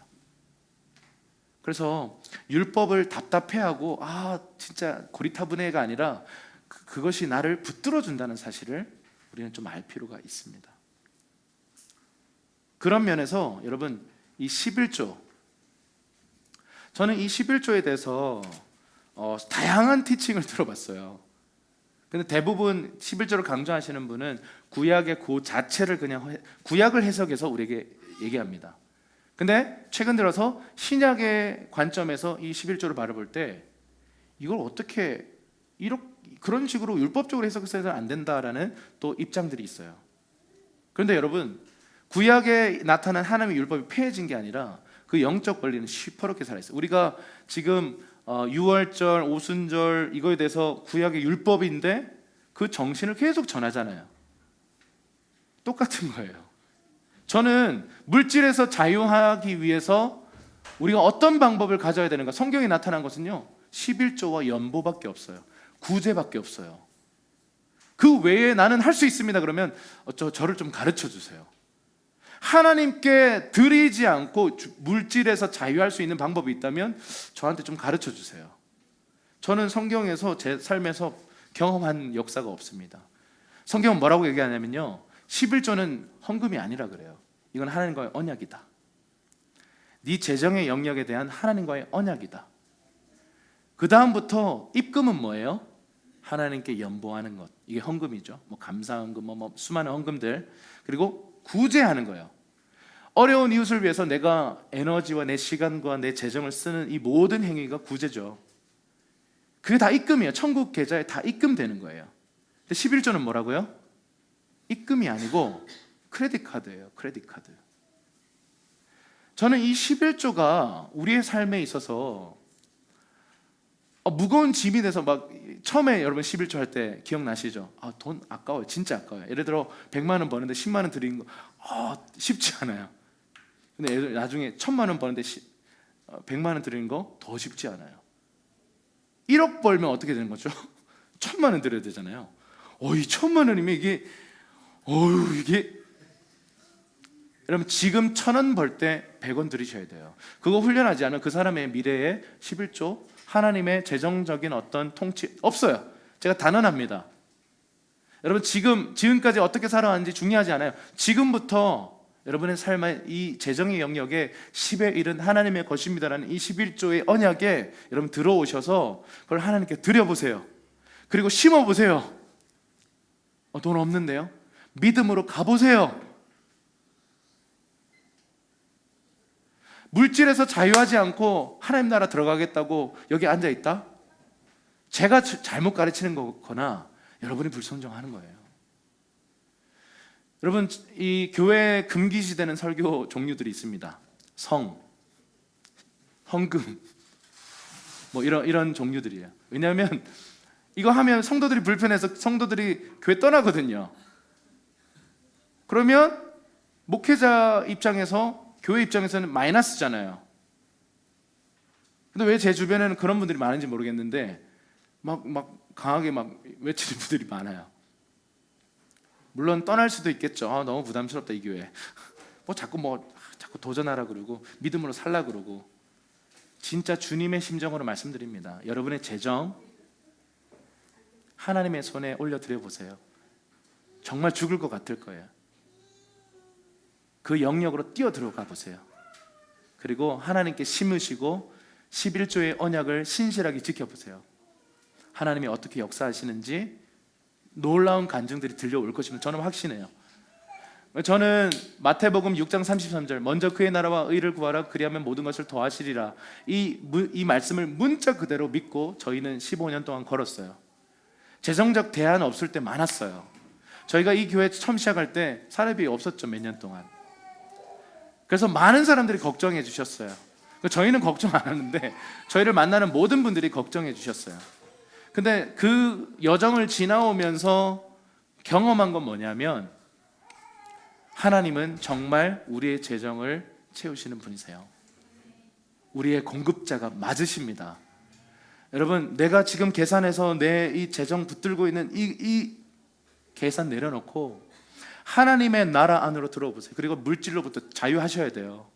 그래서 율법을 답답해하고 진짜 고리타분해가 아니라 그것이 나를 붙들어 준다는 사실을 우리는 좀 알 필요가 있습니다. 그런 면에서 여러분, 이 11조, 저는 이 11조에 대해서 다양한 티칭을 들어봤어요. 근데 대부분 11조를 강조하시는 분은 구약의 그 자체를 그냥 구약을 해석해서 우리에게 얘기합니다. 근데 최근 들어서 신약의 관점에서 이 11조를 바라볼 때 이걸 어떻게 그런 식으로 율법적으로 해석해서는 안 된다라는 또 입장들이 있어요. 그런데 여러분, 구약에 나타난 하나님의 율법이 폐해진 게 아니라 그 영적 권리는 시퍼렇게 살아있어요. 우리가 지금 유월절, 오순절 이거에 대해서 구약의 율법인데 그 정신을 계속 전하잖아요. 똑같은 거예요. 저는 물질에서 자유하기 위해서 우리가 어떤 방법을 가져야 되는가, 성경에 나타난 것은요 11조와 연보밖에 없어요. 구제밖에 없어요. 그 외에 나는 할 수 있습니다 그러면 저를 좀 가르쳐 주세요. 하나님께 드리지 않고 물질에서 자유할 수 있는 방법이 있다면 저한테 좀 가르쳐 주세요. 저는 성경에서 제 삶에서 경험한 역사가 없습니다. 성경은 뭐라고 얘기하냐면요 11조는 헌금이 아니라 그래요. 이건 하나님과의 언약이다. 네 재정의 영역에 대한 하나님과의 언약이다. 그 다음부터 입금은 뭐예요? 하나님께 연보하는 것. 이게 헌금이죠. 감사헌금, 수많은 헌금들. 그리고 구제하는 거예요. 어려운 이웃을 위해서 내가 에너지와 내 시간과 내 재정을 쓰는 이 모든 행위가 구제죠. 그게 다 입금이에요. 천국 계좌에 다 입금되는 거예요. 근데 11조는 뭐라고요? 입금이 아니고 크레딧 카드예요. 크레딧 카드. 저는 이 11조가 우리의 삶에 있어서 무거운 짐이 돼서 처음에 여러분 11조 할 때 기억나시죠? 돈 아까워요. 진짜 아까워요. 예를 들어 100만 원 버는데 10만 원 드리는 거 쉽지 않아요. 근데 나중에 1000만 원 버는데 100만 원 드리는 거 더 쉽지 않아요. 1억 벌면 어떻게 되는 거죠? 1000만 원 드려야 되잖아요. 이 1000만 원이면 이게 여러분 지금 1000원 벌 때 100원 드리셔야 돼요. 그거 훈련하지 않으면 그 사람의 미래에 11조 하나님의 재정적인 어떤 통치 없어요. 제가 단언합니다. 여러분 지금까지 어떻게 살아왔는지 중요하지 않아요. 지금부터 여러분의 삶의 이 재정의 영역에 10의 1은 하나님의 것입니다라는 이 11조의 언약에 여러분 들어오셔서 그걸 하나님께 드려보세요. 그리고 심어보세요. 돈 없는데요? 믿음으로 가보세요. 물질에서 자유하지 않고 하나님 나라 들어가겠다고 여기 앉아있다? 제가 잘못 가르치는 거거나 여러분이 불순종하는 거예요. 여러분 이 교회 금기시되는 설교 종류들이 있습니다. 헌금 이런 종류들이에요. 왜냐하면 이거 하면 성도들이 불편해서 성도들이 교회 떠나거든요. 그러면 목회자 입장에서 교회 입장에서는 마이너스잖아요. 근데 왜 제 주변에는 그런 분들이 많은지 모르겠는데 강하게 외치는 분들이 많아요. 물론 떠날 수도 있겠죠. 너무 부담스럽다 이 교회. 자꾸 도전하라 그러고 믿음으로 살라 그러고. 진짜 주님의 심정으로 말씀드립니다. 여러분의 재정 하나님의 손에 올려드려 보세요. 정말 죽을 것 같을 거예요. 그 영역으로 뛰어 들어가 보세요. 그리고 하나님께 심으시고 11조의 언약을 신실하게 지켜보세요. 하나님이 어떻게 역사하시는지 놀라운 간증들이 들려올 것임을 저는 확신해요. 저는 마태복음 6장 33절 먼저 그의 나라와 의를 구하라 그리하면 모든 것을 더하시리라 이 말씀을 문자 그대로 믿고 저희는 15년 동안 걸었어요. 재정적 대안 없을 때 많았어요. 저희가 이 교회 처음 시작할 때 사례비 없었죠. 몇 년 동안. 그래서 많은 사람들이 걱정해 주셨어요. 저희는 걱정 안 하는데 저희를 만나는 모든 분들이 걱정해 주셨어요. 근데 그 여정을 지나오면서 경험한 건 뭐냐면 하나님은 정말 우리의 재정을 채우시는 분이세요. 우리의 공급자가 맞으십니다. 여러분, 내가 지금 계산해서 내 이 재정 붙들고 있는 이 계산 내려놓고 하나님의 나라 안으로 들어오세요. 그리고 물질로부터 자유하셔야 돼요.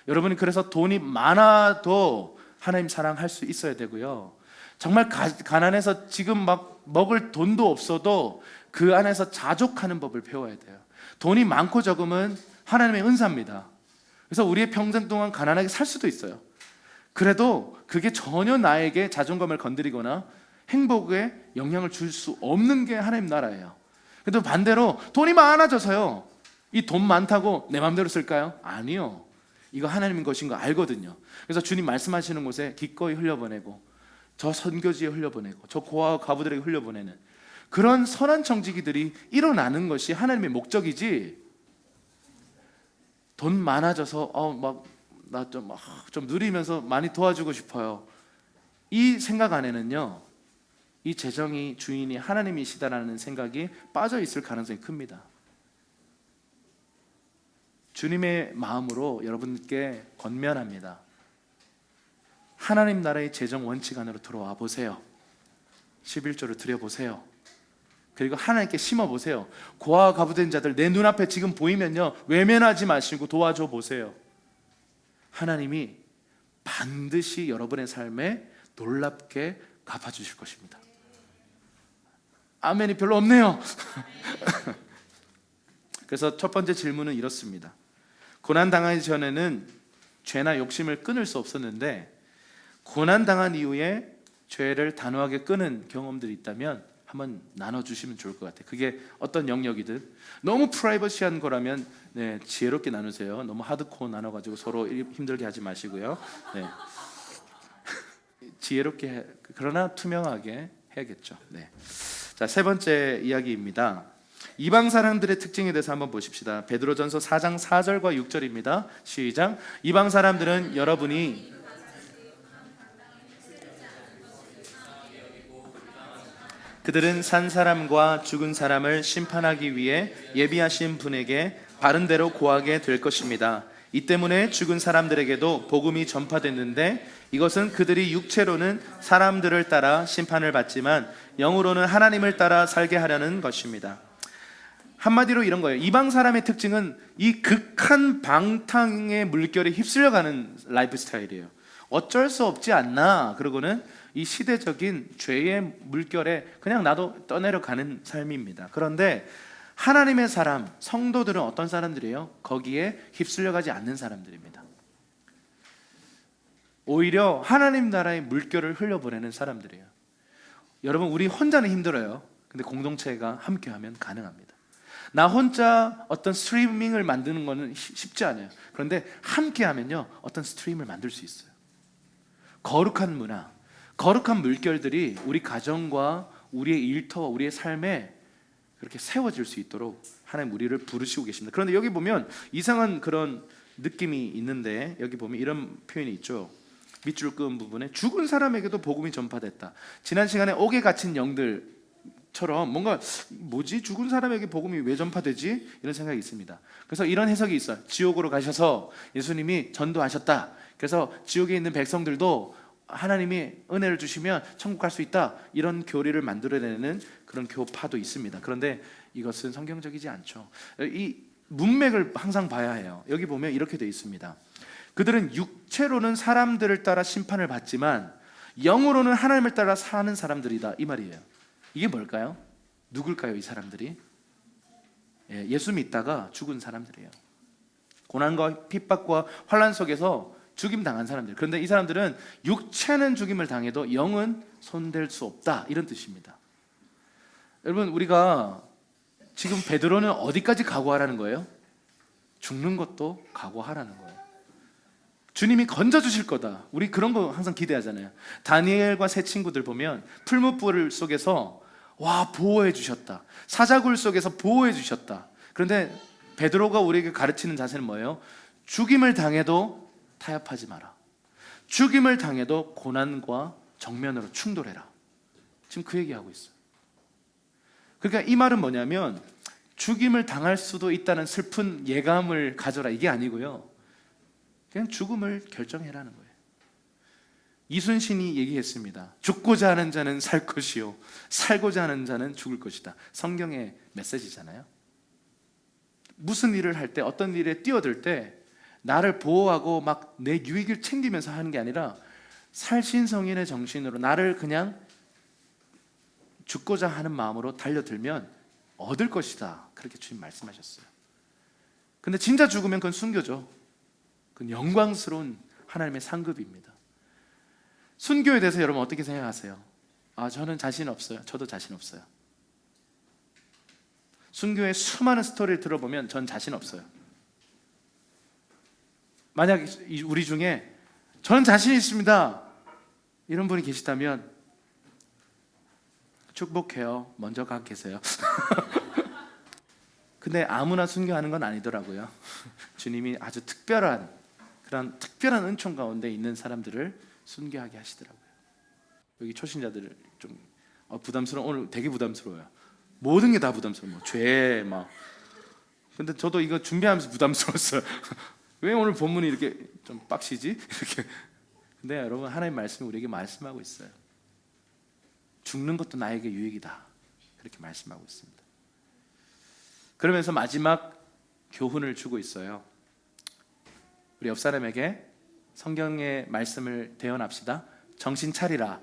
여러분이 그래서 돈이 많아도 하나님 사랑할 수 있어야 되고요. 정말 가난해서 지금 막 먹을 돈도 없어도 그 안에서 자족하는 법을 배워야 돼요. 돈이 많고 적음은 하나님의 은사입니다. 그래서 우리의 평생 동안 가난하게 살 수도 있어요. 그래도 그게 전혀 나에게 자존감을 건드리거나 행복에 영향을 줄 수 없는 게 하나님 나라예요. 근데 반대로 돈이 많아져서요, 이 돈 많다고 내 마음대로 쓸까요? 아니요. 이거 하나님 것인 거 알거든요. 그래서 주님 말씀하시는 곳에 기꺼이 흘려보내고, 저 선교지에 흘려보내고, 저 고아와 과부들에게 흘려보내는 그런 선한 청지기들이 일어나는 것이 하나님의 목적이지, 돈 많아져서 나 좀 누리면서 많이 도와주고 싶어요, 이 생각 안에는요, 이 재정이 주인이 하나님이시다라는 생각이 빠져 있을 가능성이 큽니다. 주님의 마음으로 여러분께 권면합니다. 하나님 나라의 재정 원칙 안으로 들어와 보세요. 11조를 드려보세요. 그리고 하나님께 심어보세요. 고아와 과부된 자들 내 눈앞에 지금 보이면요, 외면하지 마시고 도와줘 보세요. 하나님이 반드시 여러분의 삶에 놀랍게 갚아주실 것입니다. 아멘이 별로 없네요. 그래서 첫 번째 질문은 이렇습니다. 고난당하기 전에는 죄나 욕심을 끊을 수 없었는데 고난당한 이후에 죄를 단호하게 끊은 경험들이 있다면 한번 나눠주시면 좋을 것 같아요. 그게 어떤 영역이든. 너무 프라이버시한 거라면 지혜롭게 나누세요. 너무 하드코어 나눠가지고 서로 힘들게 하지 마시고요. 지혜롭게, 그러나 투명하게 해야겠죠. 자, 세 번째 이야기입니다. 이방 사람들의 특징에 대해서 한번 보십시다. 베드로전서 4장 4절과 6절입니다. 시작. 이방 사람들은 여러분이 그들은 산 사람과 죽은 사람을 심판하기 위해 예비하신 분에게 바른 대로 고하게 될 것입니다. 이 때문에 죽은 사람들에게도 복음이 전파됐는데 이것은 그들이 육체로는 사람들을 따라 심판을 받지만 영으로는 하나님을 따라 살게 하려는 것입니다. 한마디로 이런 거예요. 이방 사람의 특징은 이 극한 방탕의 물결에 휩쓸려가는 라이프 스타일이에요. 어쩔 수 없지 않나, 그러고는 이 시대적인 죄의 물결에 그냥 나도 떠내려가는 삶입니다. 그런데 하나님의 사람, 성도들은 어떤 사람들이에요? 거기에 휩쓸려가지 않는 사람들입니다. 오히려 하나님 나라의 물결을 흘려보내는 사람들이에요. 여러분, 우리 혼자는 힘들어요. 근데 공동체가 함께하면 가능합니다. 나 혼자 어떤 스트리밍을 만드는 거는 쉽지 않아요. 그런데 함께하면요, 어떤 스트림을 만들 수 있어요. 거룩한 문화, 거룩한 물결들이 우리 가정과 우리의 일터와 우리의 삶에 그렇게 세워질 수 있도록 하나님 우리를 부르시고 계십니다. 그런데 여기 보면 이상한 그런 느낌이 있는데, 여기 보면 이런 표현이 있죠. 밑줄 그은 부분에 죽은 사람에게도 복음이 전파됐다. 지난 시간에 옥에 갇힌 영들처럼 뭔가 뭐지? 죽은 사람에게 복음이 왜 전파되지? 이런 생각이 있습니다. 그래서 이런 해석이 있어요. 지옥으로 가셔서 예수님이 전도하셨다. 그래서 지옥에 있는 백성들도 하나님이 은혜를 주시면 천국 갈 수 있다, 이런 교리를 만들어내는 그런 교파도 있습니다. 그런데 이것은 성경적이지 않죠. 이 문맥을 항상 봐야 해요. 여기 보면 이렇게 되어 있습니다. 그들은 육체로는 사람들을 따라 심판을 받지만 영으로는 하나님을 따라 사는 사람들이다, 이 말이에요. 이게 뭘까요? 누굴까요, 이 사람들이? 예수 믿다가 죽은 사람들이에요. 고난과 핍박과 환난 속에서 죽임 당한 사람들. 그런데 이 사람들은 육체는 죽임을 당해도 영은 손댈 수 없다, 이런 뜻입니다. 여러분, 우리가 지금 베드로는 어디까지 각오하라는 거예요? 죽는 것도 각오하라는 거예요. 주님이 건져주실 거다. 우리 그런 거 항상 기대하잖아요. 다니엘과 세 친구들 보면 풀무불 속에서 보호해 주셨다, 사자굴 속에서 보호해 주셨다. 그런데 베드로가 우리에게 가르치는 자세는 뭐예요? 죽임을 당해도 타협하지 마라. 죽임을 당해도 고난과 정면으로 충돌해라. 지금 그 얘기하고 있어요. 그러니까 이 말은 뭐냐면 죽임을 당할 수도 있다는 슬픈 예감을 가져라, 이게 아니고요. 그냥 죽음을 결정해라는 거예요. 이순신이 얘기했습니다. 죽고자 하는 자는 살 것이요 살고자 하는 자는 죽을 것이다. 성경의 메시지잖아요. 무슨 일을 할 때, 어떤 일에 뛰어들 때 나를 보호하고 막 내 유익을 챙기면서 하는 게 아니라 살신성인의 정신으로 나를 그냥 죽고자 하는 마음으로 달려들면 얻을 것이다. 그렇게 주님 말씀하셨어요. 근데 진짜 죽으면 그건 순교죠. 그건 영광스러운 하나님의 상급입니다. 순교에 대해서 여러분 어떻게 생각하세요? 저는 자신 없어요. 저도 자신 없어요. 순교의 수많은 스토리를 들어보면 전 자신 없어요. 만약 우리 중에 저는 자신 있습니다 이런 분이 계시다면 축복해요. 먼저 가 계세요. 근데 아무나 순교하는 건 아니더라고요. 주님이 아주 특별한 그런 특별한 은총 가운데 있는 사람들을 순교하게 하시더라고요. 여기 초신자들 좀 부담스러워. 오늘 되게 부담스러워요. 모든 게 다 부담스러워. 죄 막. 근데 저도 이거 준비하면서 부담스러웠어요. 왜 오늘 본문이 이렇게 좀 빡시지? 이렇게. 근데 여러분 하나님 말씀이 우리에게 말씀하고 있어요. 죽는 것도 나에게 유익이다. 그렇게 말씀하고 있습니다. 그러면서 마지막 교훈을 주고 있어요. 우리 옆 사람에게 성경의 말씀을 대언합시다. 정신 차리라.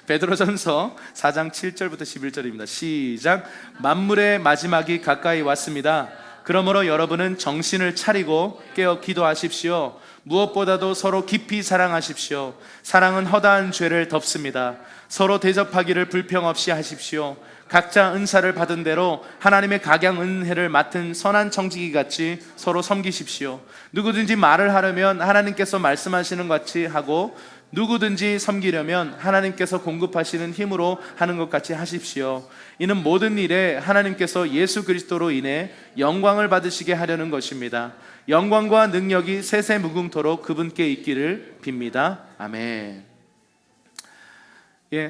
베드로전서 4장 7절부터 11절입니다. 시작. 만물의 마지막이 가까이 왔습니다. 그러므로 여러분은 정신을 차리고 깨어 기도하십시오. 무엇보다도 서로 깊이 사랑하십시오. 사랑은 허다한 죄를 덮습니다. 서로 대접하기를 불평 없이 하십시오. 각자 은사를 받은 대로 하나님의 각양 은혜를 맡은 선한 청지기 같이 서로 섬기십시오. 누구든지 말을 하려면 하나님께서 말씀하시는 것 같이 하고 누구든지 섬기려면 하나님께서 공급하시는 힘으로 하는 것 같이 하십시오. 이는 모든 일에 하나님께서 예수 그리스도로 인해 영광을 받으시게 하려는 것입니다. 영광과 능력이 세세무궁토록 그분께 있기를 빕니다. 아멘.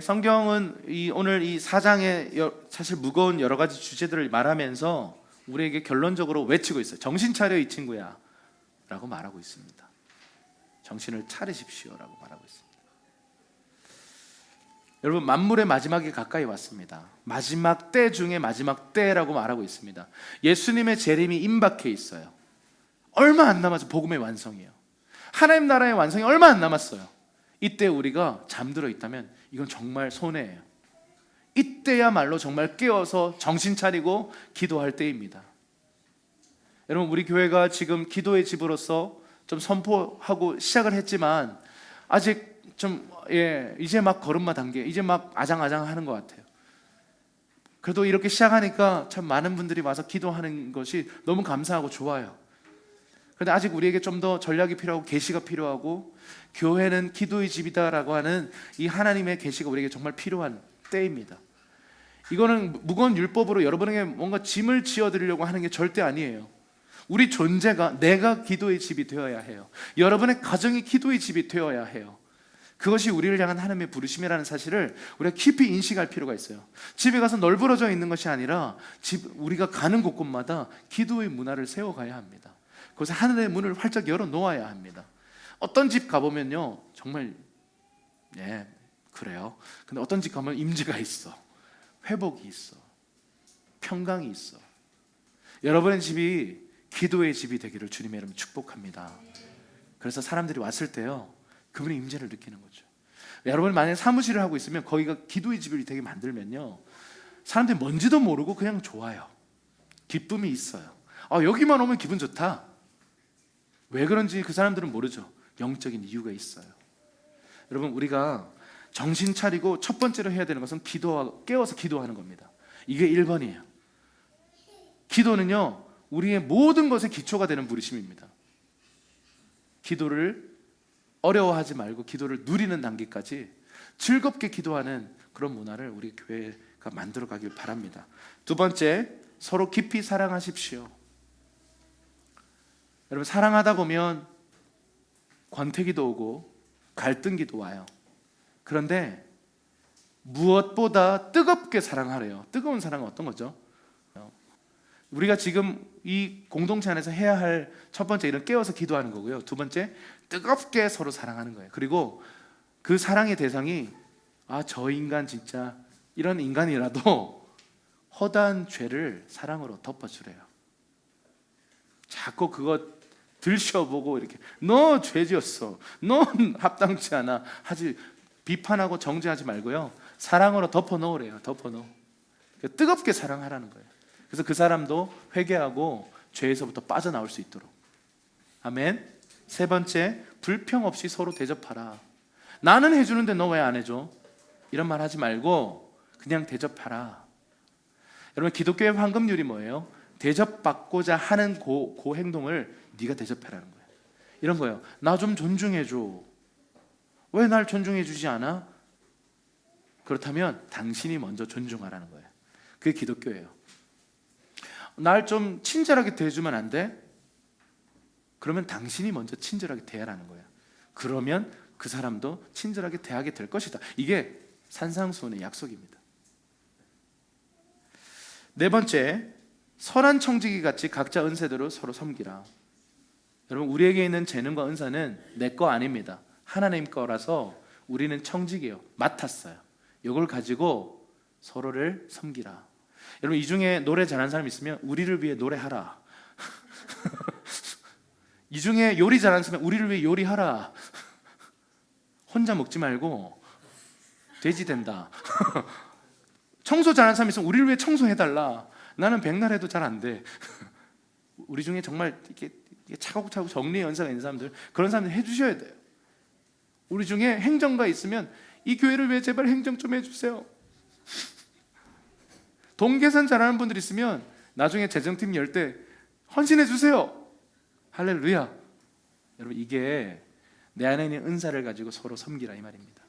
성경은 오늘 이 4장의 사실 무거운 여러 가지 주제들을 말하면서 우리에게 결론적으로 외치고 있어요. 정신 차려 이 친구야 라고 말하고 있습니다. 정신을 차리십시오 라고 말하고 있습니다. 여러분 만물의 마지막이 가까이 왔습니다. 마지막 때 중에 마지막 때라고 말하고 있습니다. 예수님의 재림이 임박해 있어요. 얼마 안 남아서 복음의 완성이에요. 하나님 나라의 완성이 얼마 안 남았어요. 이때 우리가 잠들어 있다면 이건 정말 손해예요. 이때야말로 정말 깨어서 정신 차리고 기도할 때입니다. 여러분 우리 교회가 지금 기도의 집으로서 좀 선포하고 시작을 했지만 아직 좀 이제 막 걸음마 단계, 이제 막 아장아장 하는 것 같아요. 그래도 이렇게 시작하니까 참 많은 분들이 와서 기도하는 것이 너무 감사하고 좋아요. 그런데 아직 우리에게 좀 더 전략이 필요하고 계시가 필요하고 교회는 기도의 집이다라고 하는 이 하나님의 계시가 우리에게 정말 필요한 때입니다. 이거는 무거운 율법으로 여러분에게 뭔가 짐을 지어드리려고 하는 게 절대 아니에요. 우리 존재가 내가 기도의 집이 되어야 해요. 여러분의 가정이 기도의 집이 되어야 해요. 그것이 우리를 향한 하나님의 부르심이라는 사실을 우리가 깊이 인식할 필요가 있어요. 집에 가서 널브러져 있는 것이 아니라 우리가 가는 곳곳마다 기도의 문화를 세워가야 합니다. 그것에 하늘의 문을 활짝 열어놓아야 합니다. 어떤 집 가보면요 정말 그래요. 근데 어떤 집 가면 임재가 있어, 회복이 있어, 평강이 있어. 여러분의 집이 기도의 집이 되기를 주님의 이름으로 축복합니다. 그래서 사람들이 왔을 때요 그분의 임재를 느끼는 거죠. 여러분 만약에 사무실을 하고 있으면 거기가 기도의 집을 되게 만들면요 사람들이 뭔지도 모르고 그냥 좋아요. 기쁨이 있어요. 여기만 오면 기분 좋다. 왜 그런지 그 사람들은 모르죠. 영적인 이유가 있어요. 여러분 우리가 정신 차리고 첫 번째로 해야 되는 것은 깨워서 기도하는 겁니다. 이게 1번이에요. 기도는요 우리의 모든 것의 기초가 되는 부르심입니다. 기도를 어려워하지 말고 기도를 누리는 단계까지 즐겁게 기도하는 그런 문화를 우리 교회가 만들어 가길 바랍니다. 두 번째, 서로 깊이 사랑하십시오. 여러분 사랑하다 보면 권태기도 오고 갈등기도 와요. 그런데 무엇보다 뜨겁게 사랑하래요. 뜨거운 사랑은 어떤 거죠? 우리가 지금 이 공동체 안에서 해야 할 첫 번째 일은 깨워서 기도하는 거고요. 두 번째, 뜨겁게 서로 사랑하는 거예요. 그리고 그 사랑의 대상이 저 인간 진짜 이런 인간이라도 허다한 죄를 사랑으로 덮어주래요. 자꾸 그거 들춰보고 이렇게 너 죄지었어, 넌 합당치 않아 하지, 비판하고 정죄하지 말고요, 사랑으로 덮어 놓으래요. 덮어 놓어. 뜨겁게 사랑하라는 거예요. 그래서 그 사람도 회개하고 죄에서부터 빠져나올 수 있도록. 아멘. 세 번째, 불평 없이 서로 대접하라. 나는 해주는데 너 왜 안 해줘? 이런 말 하지 말고 그냥 대접하라. 여러분, 기독교의 황금률이 뭐예요? 대접받고자 하는 그 행동을 네가 대접해라는 거예요. 이런 거예요. 나 좀 존중해줘. 왜 날 존중해주지 않아? 그렇다면 당신이 먼저 존중하라는 거예요. 그게 기독교예요. 날 좀 친절하게 대해주면 안 돼? 그러면 당신이 먼저 친절하게 대하라는 거예요. 그러면 그 사람도 친절하게 대하게 될 것이다. 이게 산상수훈의 약속입니다. 네 번째, 선한 청지기 같이 각자 은사대로 서로 섬기라. 여러분, 우리에게 있는 재능과 은사는 내 거 아닙니다. 하나님 거라서 우리는 청지기예요. 맡았어요. 이걸 가지고 서로를 섬기라. 여러분, 이 중에 노래 잘하는 사람 있으면 우리를 위해 노래하라. 이 중에 요리 잘하는 사람 우리를 위해 요리하라. 혼자 먹지 말고 돼지 된다. 청소 잘하는 사람 있으면 우리를 위해 청소해달라. 나는 백날 해도 잘 안 돼. 우리 중에 정말 이렇게 차곡차곡 정리의 연사가 있는 사람들, 그런 사람들 해주셔야 돼요. 우리 중에 행정가 있으면 이 교회를 위해 제발 행정 좀 해주세요. 돈 계산 잘하는 분들 있으면 나중에 재정팀 열 때 헌신해 주세요. 할렐루야. 여러분, 이게 내 안에 있는 은사를 가지고 서로 섬기라 이 말입니다.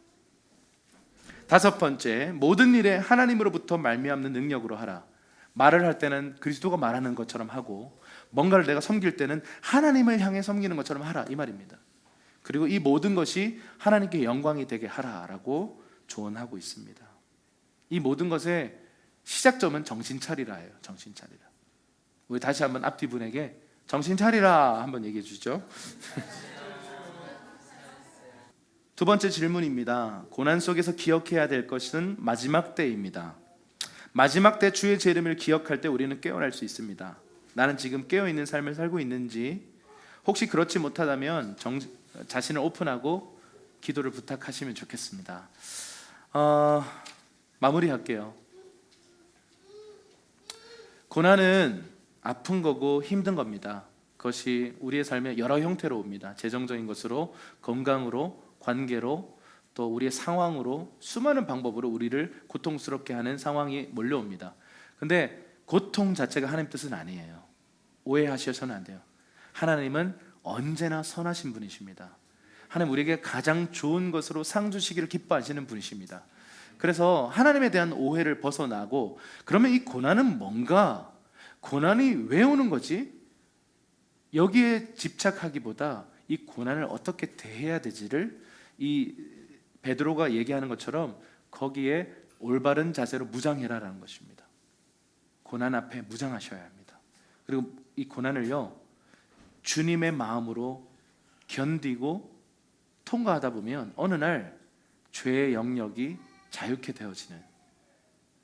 다섯 번째, 모든 일에 하나님으로부터 말미암는 능력으로 하라. 말을 할 때는 그리스도가 말하는 것처럼 하고, 뭔가를 내가 섬길 때는 하나님을 향해 섬기는 것처럼 하라 이 말입니다. 그리고 이 모든 것이 하나님께 영광이 되게 하라라고 조언하고 있습니다. 이 모든 것의 시작점은 정신 차리라예요. 정신 차리라. 우리 다시 한번 앞뒤 분에게 정신 차리라 한번 얘기해 주죠. 두 번째 질문입니다. 고난 속에서 기억해야 될 것은 마지막 때입니다. 마지막 때 주의 제 이름을 기억할 때 우리는 깨어날 수 있습니다. 나는 지금 깨어있는 삶을 살고 있는지, 혹시 그렇지 못하다면 자신을 오픈하고 기도를 부탁하시면 좋겠습니다. 마무리할게요. 고난은 아픈 거고 힘든 겁니다. 그것이 우리의 삶에 여러 형태로 옵니다. 재정적인 것으로, 건강으로, 관계로, 또 우리의 상황으로, 수많은 방법으로 우리를 고통스럽게 하는 상황이 몰려옵니다. 근데 고통 자체가 하나님 뜻은 아니에요. 오해하셔서는 안 돼요. 하나님은 언제나 선하신 분이십니다. 하나님 우리에게 가장 좋은 것으로 상 주시기를 기뻐하시는 분이십니다. 그래서 하나님에 대한 오해를 벗어나고, 그러면 이 고난은 뭔가, 고난이 왜 오는 거지? 여기에 집착하기보다 이 고난을 어떻게 대해야 되지를, 이 베드로가 얘기하는 것처럼 거기에 올바른 자세로 무장해라라는 것입니다. 고난 앞에 무장하셔야 합니다. 그리고 이 고난을요, 주님의 마음으로 견디고 통과하다 보면 어느 날 죄의 영역이 자유케 되어지는,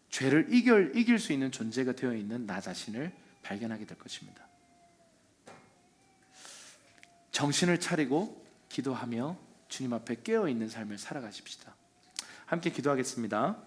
죄를 이길 수 있는 존재가 되어 있는 나 자신을 발견하게 될 것입니다. 정신을 차리고 기도하며 주님 앞에 깨어 있는 삶을 살아가십시다. 함께 기도하겠습니다.